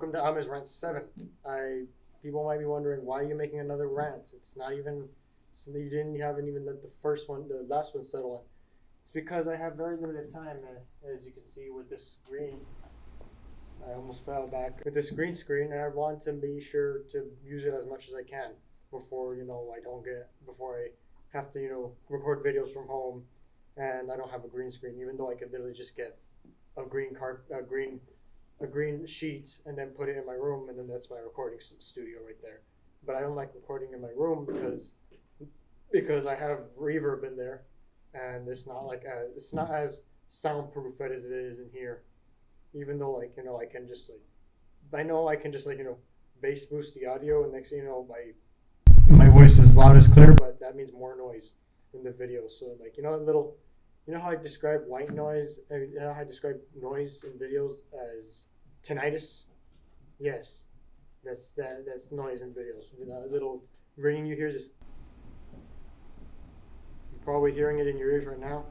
Welcome to Rants 7. People might be wondering why you're making another rant. It's not even, so you haven't even let the last one settle in. It's because I have very limited time, as you can see with this screen. I almost fell back with this green screen, and I want to be sure to use it as much as I can before before I have to record videos from home, and I don't have a green screen. Even though I could literally just get a green sheet and then put it in my room, and then that's my recording studio right there. But I don't like recording in my room because I have reverb in there, and it's not as soundproof as it is in here. Even though I can just bass boost the audio, and next thing you know, my voice is loud as clear, but that means more noise in the video. So how I describe white noise, how I describe noise in videos as tinnitus? Yes, that's noise in videos. A little ringing you hear, you're probably hearing it in your ears right now.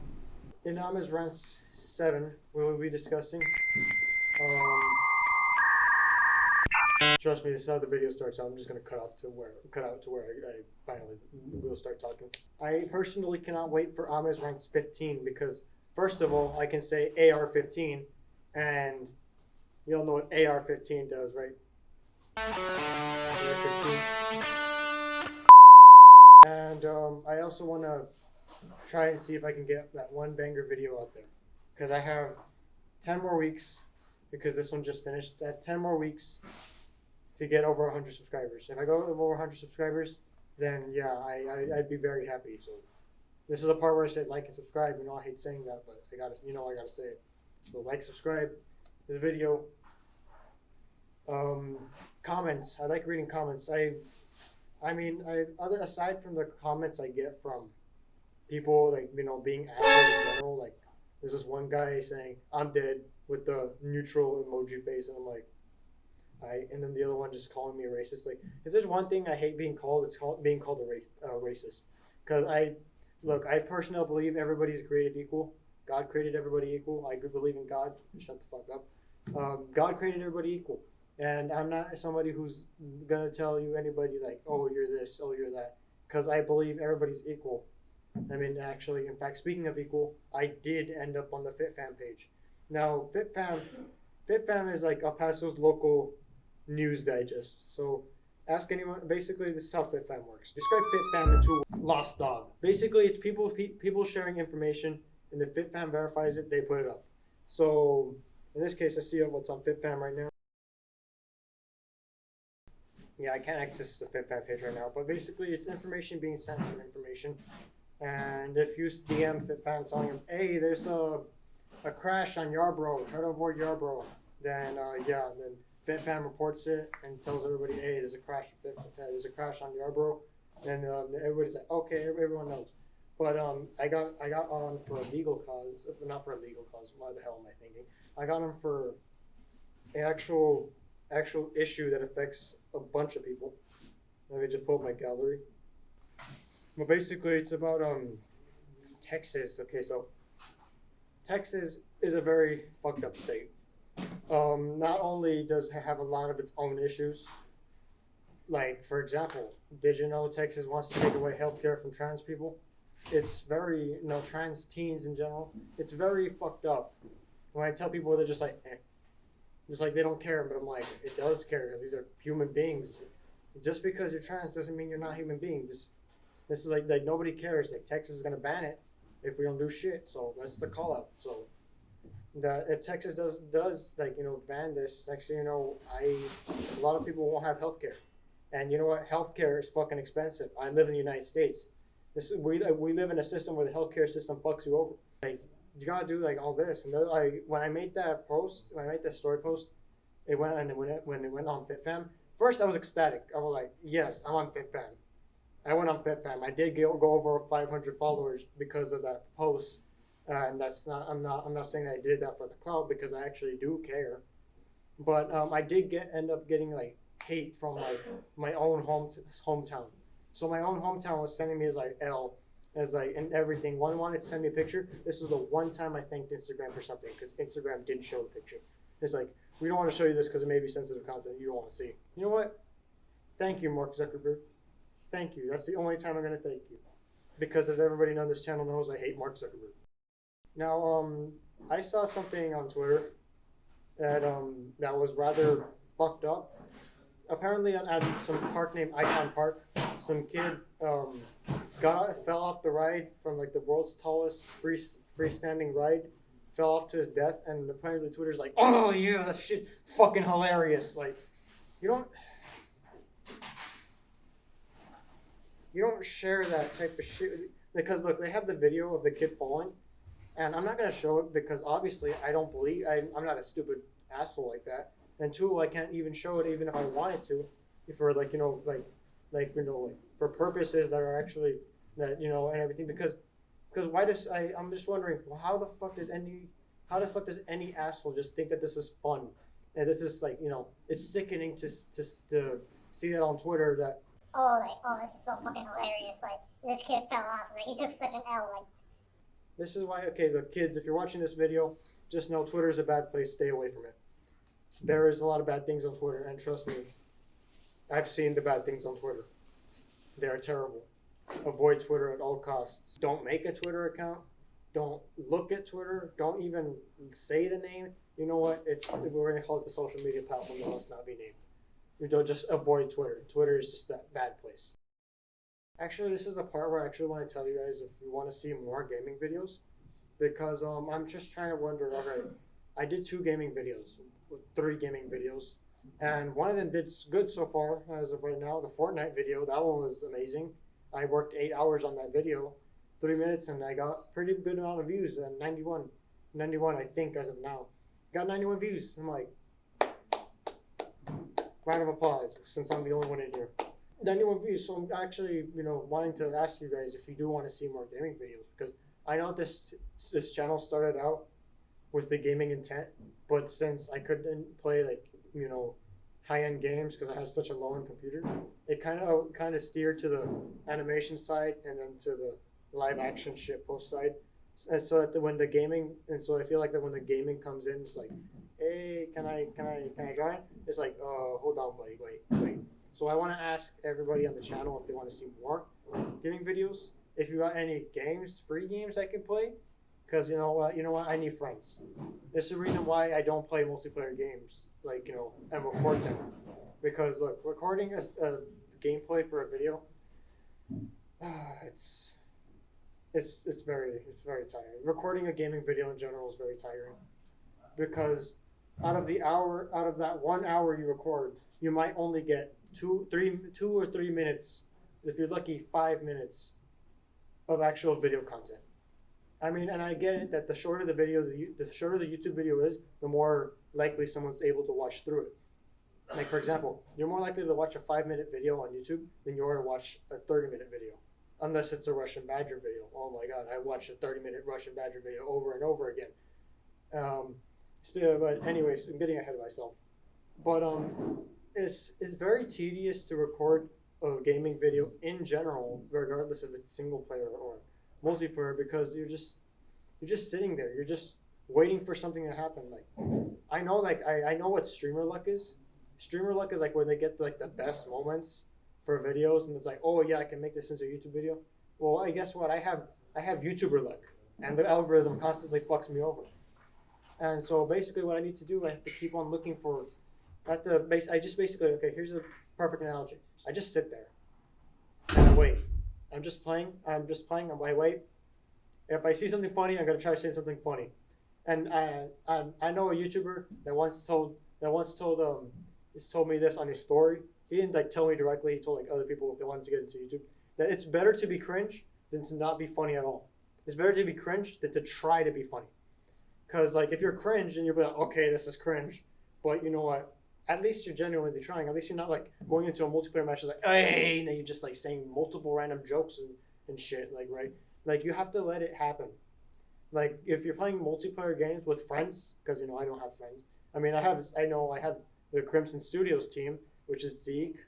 In Rants 7, we will be discussing. Trust me, this is how the video starts. So I'm just gonna cut out to where I finally will start talking. I personally cannot wait for Rants 15 because first of all, I can say AR-15, and you all know what AR-15 does, right? AR-15. And I also want to try and see if I can get that one banger video out there, because I have 10 more weeks, because this one just finished. I have 10 more weeks to get over 100 subscribers. If I go over 100 subscribers, then yeah, I'd be very happy. So this is a part where I said like and subscribe. I hate saying that, but I gotta say it. So like, subscribe to the video. Comments. I like reading comments. Aside from the comments I get from people being assholes in general, like there's this one guy saying I'm dead with the neutral emoji face, and I'm like, and then the other one just calling me a racist. Like, if there's one thing I hate being called, it's being called a racist. Because I personally believe everybody's created equal. God created everybody equal. I believe in God. Shut the fuck up. God created everybody equal. And I'm not somebody who's going to tell anybody like, oh, you're this, oh, you're that. Because I believe everybody's equal. Actually, in fact, speaking of equal, I did end up on the FitFam page. Now, FitFam is like El Paso's local news digest. So ask anyone. Basically, this is how FitFam works. Describe FitFam into lost dog. Basically, it's people sharing information, and if FitFam verifies it, they put it up. So in this case, I see what's on FitFam right now. Yeah, I can't access the FitFam page right now, but basically, it's information being sent from information. And if you DM FitFam telling them, hey, there's a crash on Yarborough, try to avoid Yarborough, then then FitFam reports it and tells everybody, hey, there's a crash on Yarborough, and everybody's like, okay, everyone knows. But I got on for a legal cause, not for a legal cause. What the hell am I thinking? I got on for an actual issue that affects a bunch of people. Let me just pull up my gallery. Well, basically, it's about Texas. Okay, so Texas is a very fucked up state. Not only does it have a lot of its own issues, like, for example, did you know Texas wants to take away healthcare from trans people? It's very, trans teens in general, it's very fucked up. When I tell people, they're just like, just like they don't care, but I'm like, it does care, because these are human beings. Just because you're trans doesn't mean you're not a human being. This is like nobody cares. Like, Texas is gonna ban it if we don't do shit. So that's the call out. So if Texas does ban this, next thing you know, a lot of people won't have healthcare. And you know what? Healthcare is fucking expensive. I live in the United States. We live in a system where the healthcare system fucks you over. Like, you gotta do all this. And then when I made that story post, it went when it went on FitFam. First, I was ecstatic. I was like, yes, I'm on FitFam. I went on FitFam. I did go over 500 followers because of that post. And I'm not saying that I did that for the clout, because I actually do care. But I did end up getting hate from my own hometown. So my own hometown was sending me and everything. One wanted to send me a picture. This was the one time I thanked Instagram for something, because Instagram didn't show the picture. It's like, we don't want to show you this because it may be sensitive content you don't want to see. You know what? Thank you, Mark Zuckerberg. Thank you. That's the only time I'm going to thank you. Because as everybody on this channel knows, I hate Mark Zuckerberg. Now, I saw something on Twitter that that was rather fucked up. Apparently, at some park named Icon Park, some kid fell off the ride from like the world's tallest freestanding ride, fell off to his death, and apparently Twitter's like, oh yeah, that shit fucking hilarious. Like, you don't share that type of shit because look, they have the video of the kid falling, and I'm not gonna show it because obviously I don't believe I'm not a stupid asshole like that. And two, I can't even show it even if I wanted to, for like for purposes that are actually that and everything because why does I'm just wondering well, how the fuck does any asshole just think that this is fun and this is like it's sickening to see that on Twitter that this is so fucking hilarious, like this kid fell off, like he took such an L, like this is why the kids, if you're watching this video, just know Twitter is a bad place, stay away from it. There is a lot of bad things on Twitter, and trust me, I've seen the bad things on Twitter. They are terrible. Avoid Twitter at all costs. Don't make a Twitter account. Don't look at Twitter. Don't even say the name. You know what? We're going to call it the social media platform that must not be named. You don't just avoid Twitter. Twitter is just a bad place. Actually, this is the part where I actually want to tell you guys if you want to see more gaming videos, because I'm just trying to wonder. Okay, I did 3 gaming videos, and one of them did good so far as of right now. The Fortnite video, that one was amazing. I worked 8 hours on that video, 3 minutes, and I got pretty good amount of views. 91 I think as of now, got 91 views. I'm like, round of applause since I'm the only one in here. 91 views. So I'm actually wanting to ask you guys if you do want to see more gaming videos, because I know this channel started out with the gaming intent, but since I couldn't play like high-end games because I had such a low-end computer, it kind of steered to the animation side and then to the live action shit post side, and so that when the gaming I feel like that when the gaming comes in, it's like, hey, can I join? It's like, hold on, buddy, wait. So I want to ask everybody on the channel if they want to see more gaming videos. If you got any free games I can play. Because you know what, I need friends. This is the reason why I don't play multiplayer games, and record them. Because look, recording a gameplay for a video, it's very tiring. Recording a gaming video in general is very tiring, because out of that 1 hour you record, you might only get 2 or 3 minutes, if you're lucky, 5 minutes of actual video content. I mean, and I get it that the shorter the YouTube video is, the more likely someone's able to watch through it. Like, for example, you're more likely to watch a 5-minute video on YouTube than you are to watch a 30-minute video. Unless it's a Russian Badger video. Oh my God, I watched a 30-minute Russian Badger video over and over again. But anyways, I'm getting ahead of myself. But it's very tedious to record a gaming video in general, regardless if it's single player or multiplayer, because you're just sitting there. You're just waiting for something to happen. Like, I know what streamer luck is. Streamer luck is like when they get like the best moments for videos, and it's like, oh yeah, I can make this into a YouTube video. Well, I guess what I have YouTuber luck, and the algorithm constantly fucks me over. And so basically, what I need to do, I have to keep on looking for. Okay, here's a perfect analogy. I just sit there and I wait. I'm just playing. I wait. If I see something funny, I'm gonna try to say something funny. And I know a YouTuber that once told me this on his story. He didn't like tell me directly. He told like other people if they wanted to get into YouTube that it's better to be cringe than to not be funny at all. It's better to be cringe than to try to be funny. Because like if you're cringe, then you'll be like, okay, this is cringe, but you know what? At least you're genuinely trying. At least you're not like going into a multiplayer match like, hey, and then you're just like saying multiple random jokes and shit, like, right? Like, you have to let it happen. Like, if you're playing multiplayer games with friends, because I don't have friends. I mean, I have the Crimson Studios team, which is Zeke,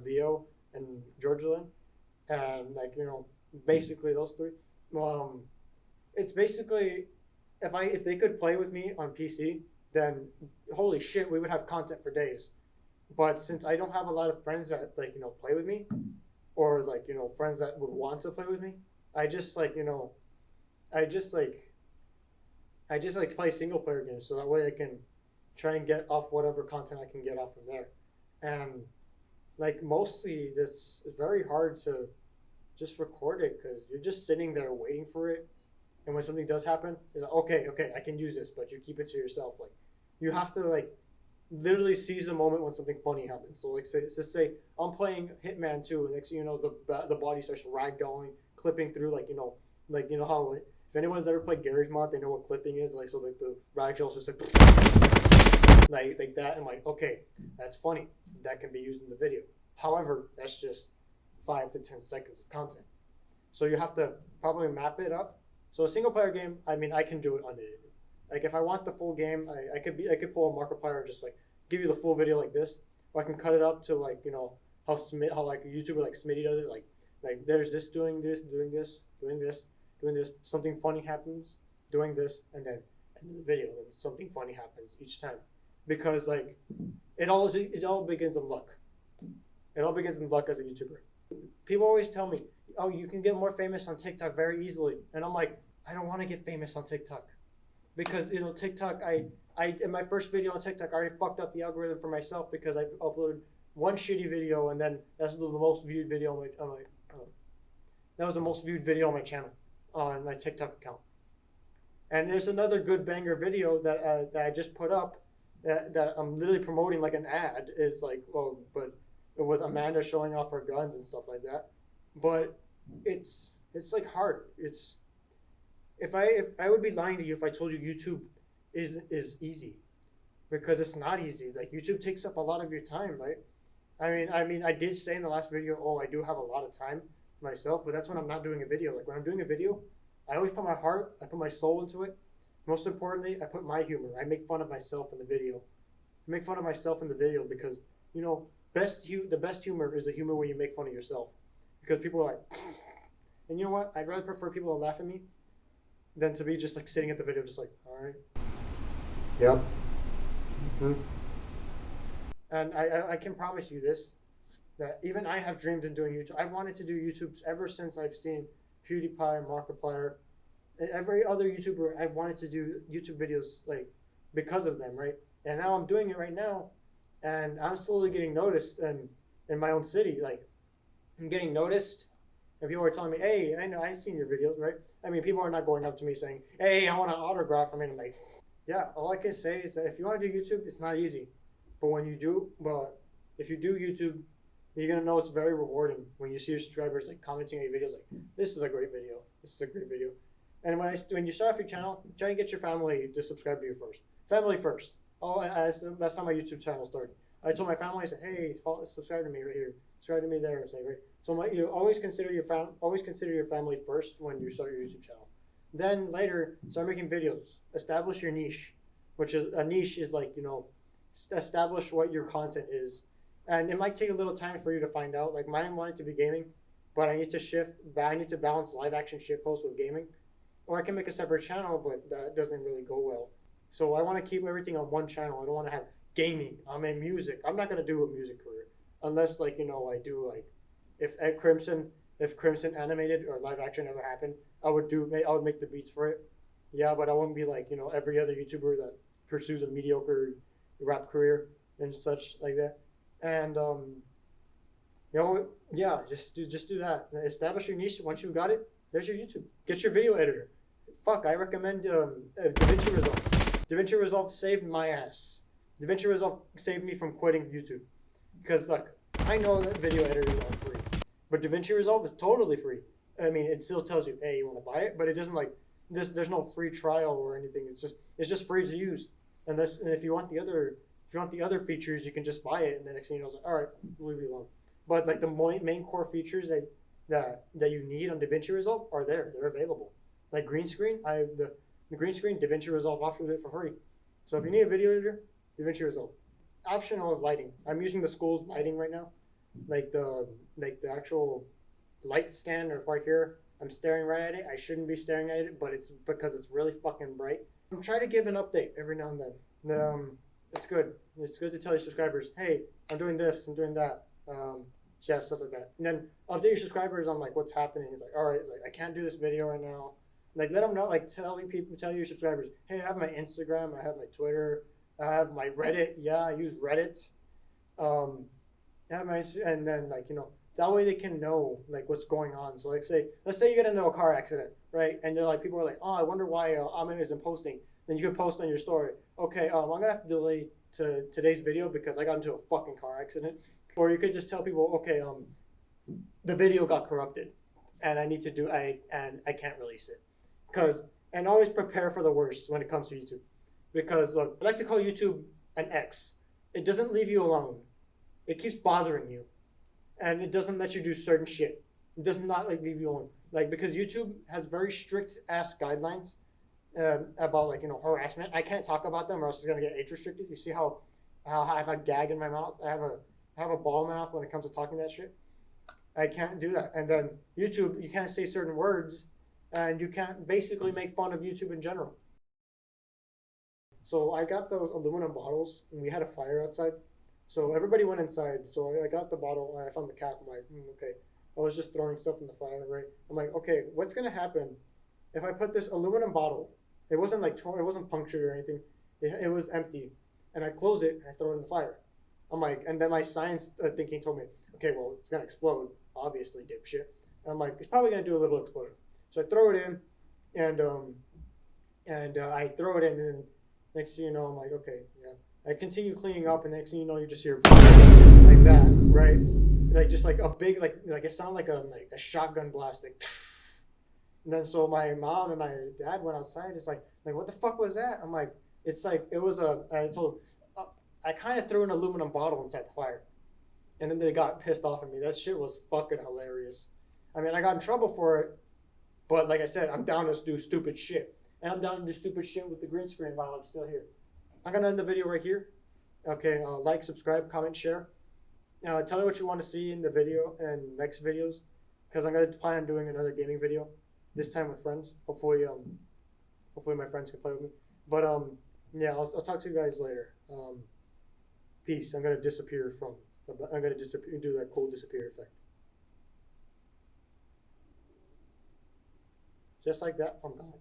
Theo, and Georgian, and like basically those three. It's basically if they could play with me on PC, then holy shit, we would have content for days. But since I don't have a lot of friends that play with me, or friends that would want to play with me, I just I just like I just play single player games so that way I can try and get off whatever content I can get off from there. And mostly it's very hard to just record it because you're just sitting there waiting for it. And when something does happen, it's like, okay, I can use this, but you keep it to yourself. Like you have to literally seize the moment when something funny happens. So say I'm playing Hitman 2, and next thing you know, the body starts ragdolling, clipping through how if anyone's ever played Garry's Mod, they know what clipping is. The ragdoll's just like that. And I'm like, okay, that's funny. That can be used in the video. However, that's just 5 to 10 seconds of content. So you have to probably map it up. So a single player game, I mean, I can do it unedited. Like if I want the full game, I could pull a Markiplier and just give you the full video like this, or I can cut it up to how a YouTuber like Smitty does it. Like there's this doing this, doing this, doing this, doing this. Something funny happens, doing this, and then end of the video, and something funny happens each time, because it all begins in luck. It all begins in luck as a YouTuber. People always tell me, "Oh, you can get more famous on TikTok very easily," and I'm like, I don't want to get famous on TikTok. Because TikTok, I in my first video on TikTok, I already fucked up the algorithm for myself because I uploaded one shitty video, and then that's the most viewed video that was the most viewed video on my channel, on my TikTok account. And there's another good banger video that I just put up that I'm literally promoting like an ad, is but it was Amanda showing off her guns and stuff like that. But it's hard. If I would be lying to you if I told you YouTube is easy, because it's not easy. Like YouTube takes up a lot of your time, right? I mean, I did say in the last video, oh, I do have a lot of time to myself, but that's when I'm not doing a video. Like when I'm doing a video, I always put my heart, I put my soul into it. Most importantly, I put my humor. I make fun of myself in the video. I make fun of myself in the video because the best humor is the humor when you make fun of yourself, because people are like, and you know what? I'd rather prefer people to laugh at me than to be just sitting at the video, just all right, yep. Mm-hmm. And I can promise you this, that even I have dreamed in doing YouTube. I wanted to do YouTube ever since I've seen PewDiePie, Markiplier, and every other YouTuber. I've wanted to do YouTube videos because of them, right? And now I'm doing it right now, and I'm slowly getting noticed, and in my own city, I'm getting noticed. And people are telling me, hey, I know, I've seen your videos, right? I mean, people are not going up to me saying, hey, I want an autograph. I mean, I'm like, yeah, all I can say is that if you want to do YouTube, it's not easy. But if you do YouTube, you're going to know it's very rewarding when you see your subscribers commenting on your videos this is a great video. This is a great video. And when you start off your channel, try and get your family to subscribe to you first. Family first. Oh, that's how my YouTube channel started. I told my family, I said, hey, subscribe to me right here. Subscribe to me there. So you always consider your family first when you start your YouTube channel. Then later, start making videos. Establish your niche, which is a niche is establish what your content is. And it might take a little time for you to find out. Like mine wanted to be gaming, but I need to balance live action shit posts with gaming. Or I can make a separate channel, but that doesn't really go well. So I want to keep everything on one channel. I don't want to have gaming. I'm in music. I'm not going to do a music career unless I do if Crimson animated or live action ever happened, I would make the beats for it. Yeah, but I wouldn't be every other YouTuber that pursues a mediocre rap career and such like that. And yeah, just do that. Establish your niche. Once you've got it, there's your YouTube. Get your video editor. Fuck, I recommend DaVinci Resolve. DaVinci Resolve saved my ass. DaVinci Resolve saved me from quitting YouTube, because I know that video editors are free, but DaVinci Resolve is totally free. I mean, it still tells you, hey, you want to buy it, but it doesn't there's no free trial or anything. It's just free to use. And if you want the other features, you can just buy it, and the next thing you know, all right, we'll leave you alone. But the main core features that you need on DaVinci Resolve are there. They're available. Like green screen, the green screen, DaVinci Resolve offers it for free. So if you need a video editor, DaVinci Resolve. Optional is lighting. I'm using the school's lighting right now, the actual light stand right here. I'm staring right at it. I shouldn't be staring at it, but it's because it's really fucking bright. I'm trying to give an update every now and then. It's good. It's good to tell your subscribers, hey, I'm doing this, I'm doing that. Yeah, stuff like that. And then update your subscribers on like what's happening. He's like, all right, it's like I can't do this video right now. Like let them know. Like tell your subscribers, hey, I have my Instagram, I have my Twitter, I have my Reddit. Yeah, I use Reddit. Um, I have my and then like that way they can know like what's going on. So like let's say you get into a car accident, right? And they're like people are like, oh, I wonder why Amin isn't posting. Then you can post on your story. Okay, I'm gonna have to delay to today's video because I got into a fucking car accident. Or you could just tell people, okay, the video got corrupted, and I need to do I can't release it, because and always prepare for the worst when it comes to YouTube, because look, I like to call YouTube an X. It doesn't leave you alone. It keeps bothering you, and it doesn't let you do certain shit. It does not like leave you alone, like because YouTube has very strict ass guidelines about like harassment. I can't talk about them or else it's gonna get age restricted. You see how I have a gag in my mouth. I have a ball mouth when it comes to talking that shit. I can't do that. And then YouTube, you can't say certain words, and you can't basically make fun of YouTube in general. So I got those aluminum bottles, and we had a fire outside. So everybody went inside. So I got the bottle, and I found the cap. I'm like, okay. I was just throwing stuff in the fire, right? I'm like, okay, what's gonna happen if I put this aluminum bottle? It wasn't like it wasn't punctured or anything. It was empty, and I close it and I throw it in the fire. I'm like, and then my science thinking told me, okay, well, it's gonna explode, obviously, dipshit. And I'm like, it's probably gonna do a little exploding. So I throw it in, and I throw it in, and then next thing you know, I'm like, okay, yeah. I continue cleaning up, and next thing you know, you just hear like that, right? Like just like a big like it sounded like a shotgun blast, like. And then so my mom and my dad went outside. It's like what the fuck was that? I'm like, it's like it was a. I told, I kind of threw an aluminum bottle inside the fire, and then they got pissed off at me. That shit was fucking hilarious. I mean, I got in trouble for it, but like I said, I'm down to do stupid shit, and I'm down to do stupid shit with the green screen while I'm still here. I'm gonna end the video right here. Okay, like, subscribe, comment, share. Tell me what you want to see in the video and next videos, because I'm gonna plan on doing another gaming video, this time with friends. Hopefully my friends can play with me. But yeah, I'll talk to you guys later. Peace. I'm gonna disappear from. I'm gonna disappear. Do that cool disappear effect. Just like that, I'm gone.